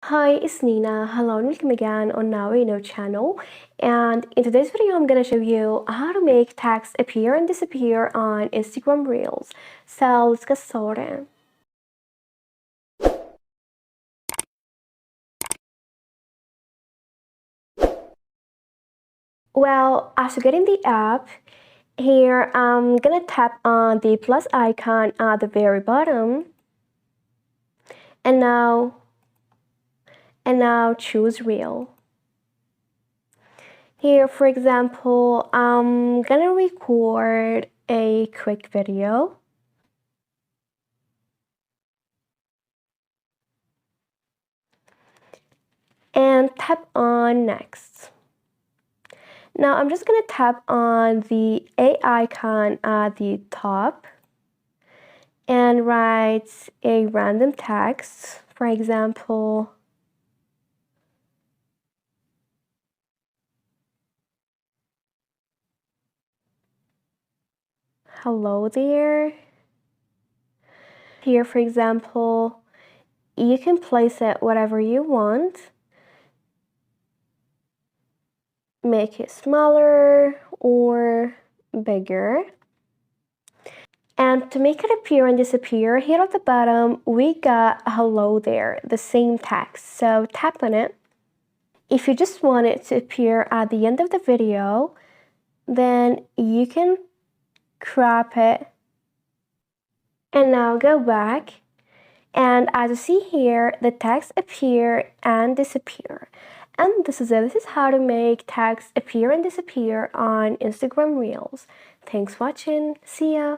Hi, it's Nina. Hello and welcome again on Now We Know channel. And in today's video, I'm gonna show you how to make text appear and disappear on Instagram Reels. So let's get started. Well, after getting the app, here I'm gonna tap on the plus icon at the very bottom. And now choose Reel. Here, for example, I'm gonna record a quick video. And tap on next. Now I'm just gonna tap on the A icon at the top and write a random text, for example, hello there. Here, for example, you can place it whatever you want. Make it smaller or bigger. And to make it appear and disappear, here at the bottom, we got hello there, the same text. So tap on it. If you just want it to appear at the end of the video, then you can crop it. And now go back. And as you see here, the text appear and disappear. And this is it. This is how to make text appear and disappear on Instagram Reels. Thanks for watching. See ya.